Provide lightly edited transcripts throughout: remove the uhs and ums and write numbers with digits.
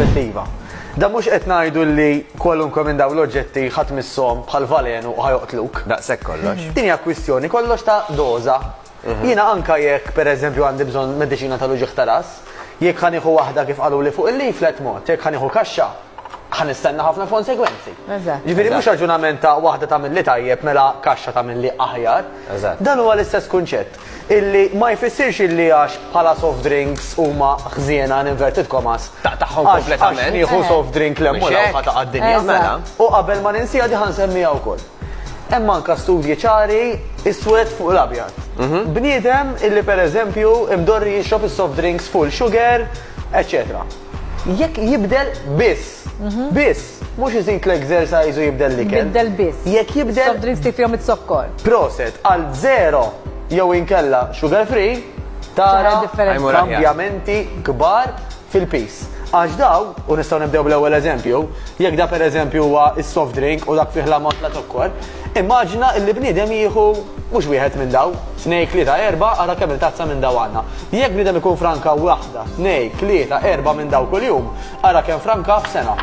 perspettiva. Da mhux qed ngħidu li kwalunkwe minn dawn l-oġġetti ħadd misshom bħal valenu u ħajoqtluk. Daqshekk kollox. Din hija kwistjoni kollox ta' doża. Jiena anke jekk pereżempju għandi bżonn mediċina tal-uġigħ ta' ras, jekk ħanieħu waħda kif qalu li fuq il-leaflet mod, jekk ħanieħu kaxxa, ħanistenna ħafna konsekwenzi. Ġifieri mhux raġunament ta' waħda tagħmel li tajjeb mela kaxxa tagħmel li aħjar. Dan huwa l-istess kunċett. Illi ma jfissirx illi għax bħala soft drinks huma ħżiena inverted commas. Taqtaħħom kompletament. Għax nieħu soft drink lemmola u ħata għad-dinja mela. U qabel ma ninsija di ħansemmija wkoll. Hemm anke studji ċari iswed fuq l-abjad. Bniedem illi pereżempju imdorri jixrob is-soft drinks full sugar, etc. Jekk jibdel biss, mhux iżid l-exercise u jibdel l-ikel. Jibdel biss. Jekk jibdel. Soft drinks tifihom it-sokkor. Proset għal zero jew inkella sugar free tara kambjamenti kbar fil-pis. Għax daw, u nistgħu nibdew bl-ewwel eżempju, jekk da pereżempju huwa is-soft drink u dak fih l-ammont la tokkor, immaġina li bniedem jieħu mhux wieħed minn daw, 2, 3, 4 ara kemm il-tazza minn daw għandna. Jekk bniedem ikun franka waħda, 2, 3, 4 minn daw kuljum, ara kemm franka f'sena.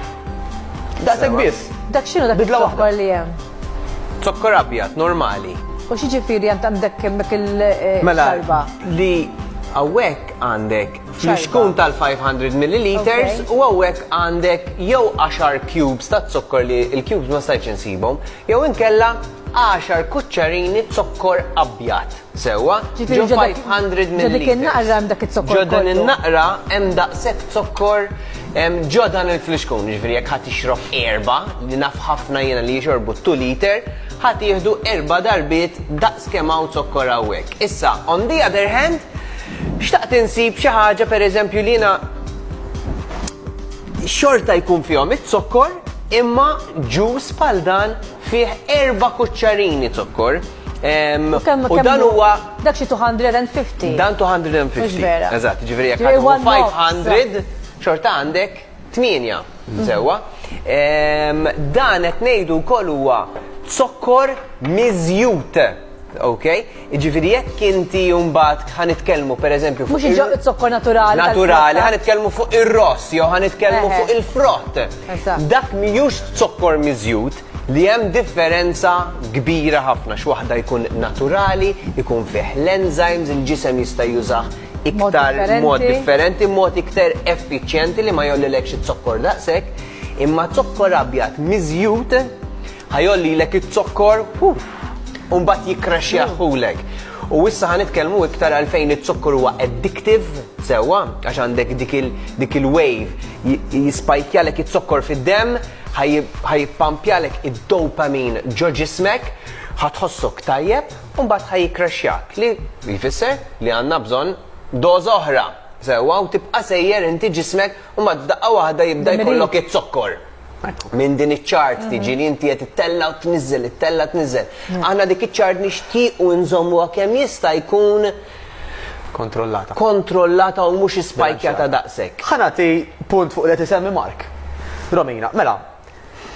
Daqshekk biss. Dak x'inhu dak il-sokkor li hemm? Zokkor abjad, normali. U xi ġifieri hemm għandek hemmhekk il-xarba? Li hawnhekk għandek fl-xkun tal-500 milliliters u hawnhekk għandek jew 10 cubes ta' zokkor li l-cubes ma stajtx insibhom, jew inkella 10 kuċċarini zokkor abjad. Sewwa, ġo 500 milliliters. Ġo dik in-naqra hemm dak it-zokkor. Ġo dan in-naqra hemm daqshekk zokkor ġo dan il-fliexkun, ġifieri jekk ħadd ixrob erba' li naf ħafna jiena li jixorbu 2 liter, ħadd jieħdu 4 darbiet daqskemm hawn zokkor hawnhekk. Issa, on the other hand, xtaqt insib xi ħaġa pereżempju li jiena xorta jkun fihom it-zokkor imma ġus bħal dan fih 4 kuċċarini zokkor. U dan huwa dak xi 250. Dan 250. Mhux vera. Eżatt, ġifieri jekk għandu 500 xorta għandek 8. Sewwa. Dan qed ngħidu wkoll huwa zokkor miżjud. Okay? Ġifieri jekk inti mbagħad ħanitkellmu pereżempju fuq il-zokkor naturali. Naturali, ħanitkellmu fuq ir-ross jew ħanitkellmu fuq il-frott. Dak mhijiex zokkor miżjud li hemm differenza kbira ħafna x'waħda jkun naturali, jkun fih l-enzymes, il-ġisem jista' jużah iktar mod differenti, mod iktar effiċjenti li ma jollilekx it-zokkor daqshekk, imma zokkor abjad miżjud ħajollilek it-zokkor Umbat jikraxjaħulek. U issa ħanitkellmu iktar għalfejn it-zokkor huwa addictive, sewwa, għax għandek dik il-wave jispajkjalek it-zokkor fid-demm, ħajpampjalek id-dopamin ġo ġismek, ħatħossok tajjeb, u mbagħad ħajjikraxjak li jfisser li għandna bżonn doża oħra. Sewwa u tibqa' sejjer inti ġismek u mbagħad daqqa waħda jibda jkollok it-zokkor. Minn din iċ-ċart tiġi li inti qed ittella u tniżżel, ittella tniżżel. Aħna dik iċ-ċart nixtiequ nżommuha kemm jista' jkun kontrollata u mhux ispajkjata daqshekk. Ħanati punt fuq li qed isemmi Mark. Romina, mela,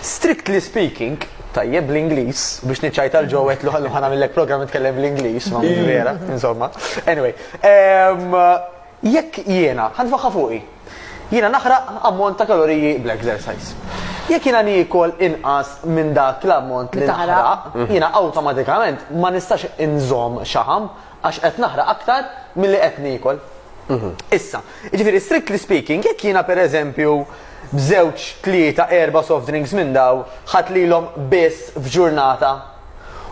strictly speaking, tajjeb bl-Ingliż biex niċċajta l-ġowet l ħanamillek programm nitkellem bl-Ingliż, ma mhux vera, insomma. Anyway, jekk jiena ħanfaħħa fuqi. Jiena naħraq ammont ta' kaloriji bl-exercise. Jekk jiena niekol inqas minn dak l-ammont li naħraq, jiena awtomatikament ma nistax inżomm xaħam għax qed naħraq aktar milli qed niekol. Issa, jiġifieri strictly speaking, jekk jiena pereżempju b'żewġ 3, 4 soft drinks minn daw ħadd lilhom biss f'ġurnata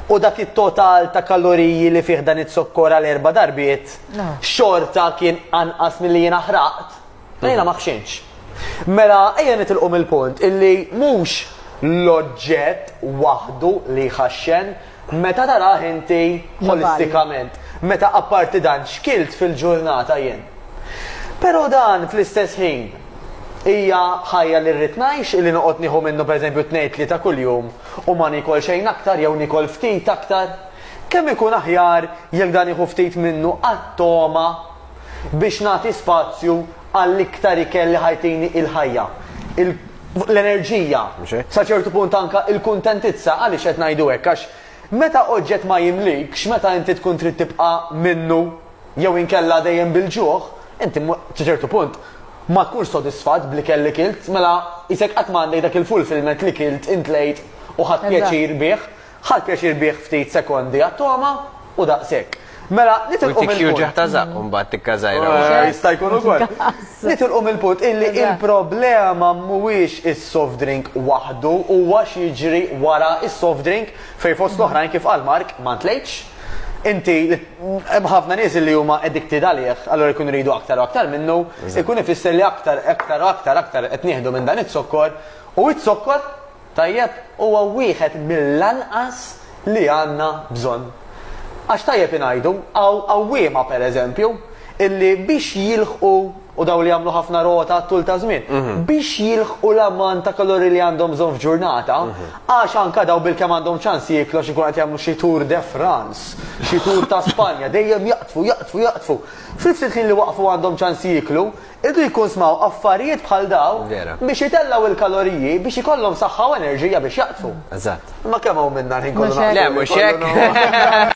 u dak it-total ta' kaloriji li fih dan it-zokkor għal 4 darbiet, xorta kien anqas milli jiena ħraqt. Jiena ma ħxinx. Mela ejja nitilqu mill-punt illi mhux l-oġġett waħdu li jħaxxen meta tarah inti holistikament, meta apparti dan xkilt fil-ġurnata jien. Però dan fl-istess ħin hija ħajja li rrid ngħix illi noqgħod nieħu minnu pereżempju 2-3 kuljum u ma nikol xejn aktar jew nikol ftit aktar. Kemm ikun aħjar jekk dan jieħu ftit minnu għat-toma biex nagħti spazju għall-iktar ikel li ħajtini il-ħajja, l-enerġija, sa ċertu punt anka il-kuntentizza għaliex qed ngħidu hekk għax meta oġġett ma jimlikx, meta inti tkun trid tibqa' minnu jew inkella dejjem bil-ġuħ, inti sa ċertu punt ma tkunx sodisfat bl-ikel li kilt, mela isek qatt m'għandek dak il-fulfillment li kilt intlejt u ħadd pjaċir bih, ħadd pjaċir bih ftit sekondi għat-toma u daqshekk. Mela, nitilqu Tikju ġeħta zaq, mbagħad tikkażajra. Jista' jkun ukoll. Nitilqu mill-punt illi il-problema mhuwiex is-soft drink waħdu huwa x'jiġri wara is-soft drink fejn fost l-oħrajn kif qal Mark ma ntlejtx. Inti ħafna nies li huma addicted għalih, allura jkun iridu aktar u aktar minnu, ikun ifisser li aktar qed nieħdu minn dan it-sokkor u it-sokkor tajjeb huwa wieħed mill-anqas li għandna bżonn. Għax tajjeb ingħidu, għawwiema pereżempju, illi biex jilħqu u daw li jagħmlu ħafna rota tul ta' żmien, biex jilħqu l-ammont ta' kalori li għandhom bżonn f'ġurnata, għax anke daw bil-kemm għandhom ċans jieklu xi qed jagħmlu xi Tour de France, xi Tour ta' Spanja, dejjem jaqtfu. Fil-ftit ħin li waqfu għandhom ċans jieklu, irdu jkun smaw affarijiet bħal daw biex jitellaw il-kaloriji biex ikollhom saħħa u enerġija biex jaqtfu. Eżatt. Ma kemm hawn minna ħin kollu Le, mhux hekk.